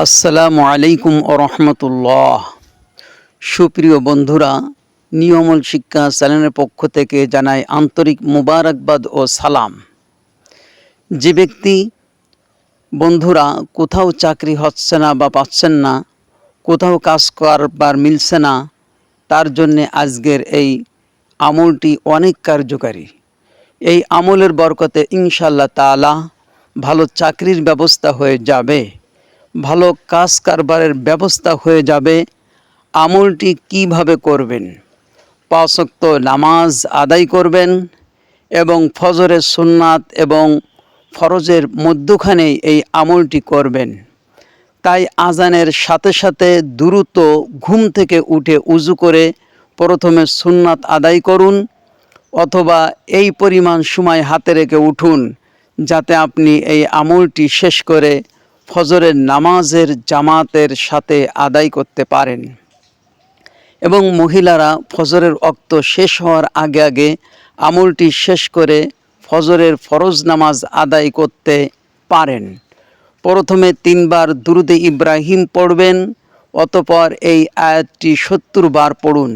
আসসালামু আলাইকুম রহমতুল্লাহ। সুপ্রিয় বন্ধুরা, নিয়মল শিক্ষা চ্যানেলের পক্ষ থেকে জানাই আন্তরিক মুবারকবাদ ও সালাম। যে ব্যক্তি বন্ধুরা কোথাও চাকরি হচ্ছে না বা পাচ্ছেন না, কোথাও কাজ করবার মিলছে না, তার জন্যে আজকের এই আমলটি অনেক কার্যকারী। এই আমলের বরকতে ইনশাআল্লাহ তাআলা ভালো চাকরির ব্যবস্থা হয়ে যাবে, ভালো কাজ কারবারের ব্যবস্থা হয়ে যাবে। আমলটি কিভাবে করবেন? 5 ওয়াক্ত নামাজ আদায় করবেন এবং ফজরের সুন্নাত এবং ফরজের মধ্যখানেই এই আমলটি করবেন। তাই আজানের সাথে সাথে দ্রুত ঘুম থেকে উঠে উজু করে প্রথমে সুন্নাত আদায় করুন, অথবা এই পরিমাণ সময় হাতে রেখে উঠুন যাতে আপনি এই আমলটি শেষ করে ফজরের নামাজের জামাতের সাথে আদায় করতে পারেন। এবং মহিলারা ফজরের ওয়াক্ত শেষ হওয়ার আগে আগে আমলটি শেষ করে ফজরের ফরজ নামাজ আদায় করতে পারেন। প্রথমে 3 বার দুরুদে ইব্রাহিম পড়বেন, অতঃপর এই আয়াতটি 70 বার পড়ুন।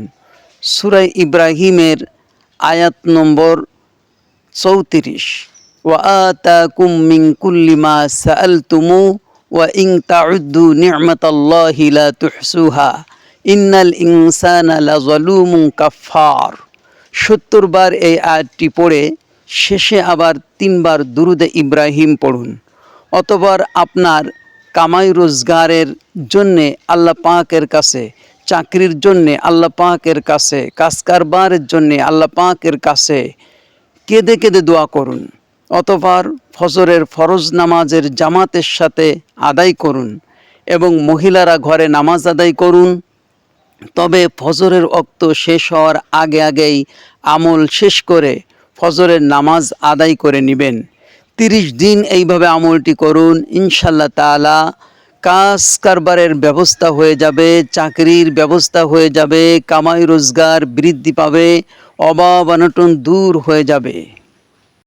সূরা ইব্রাহিমের আয়াত নম্বর 34, ওয়া আতাকুম মিন কুল্লি মা সাআলতুমু ওয়া ইন তাউদ্দু নি'মাতাল্লাহি লা তুহসুহা ইন্নাল ইনসানা লাযালুমুন কাফফার। 70 বার এই আয়াতটি পড়ে শেষে আবার 3 বার দুরুদে ইব্রাহিম পড়ুন। অতঃপর আপনার কামাই রোজগারের জন্যে আল্লাহ পাকের কাছে, চাকরির জন্যে আল্লাহ পাকের কাছে, কাজ কারবারের জন্যে আল্লাহ পাকের কাছে কেঁদে কেঁদে দোয়া করুন। অতঃপর ফজরের ফরজ নামাজের জামাতের সাথে আদায় করুন এবং মহিলারা ঘরে নামাজ আদায় করুন। তবে ফজরের ওয়াক্ত শেষ হওয়ার আগে আগেই আমল শেষ করে ফজরের নামাজ আদায় করে নেবেন। 30 দিন এইভাবে আমলটি করুন, ইনশাআল্লাহ তাআলা কাজ কারবারের ব্যবস্থা হয়ে যাবে, চাকরির ব্যবস্থা হয়ে যাবে, কামাই রোজগার বৃদ্ধি পাবে, অভাব অনটন দূর হয়ে যাবে।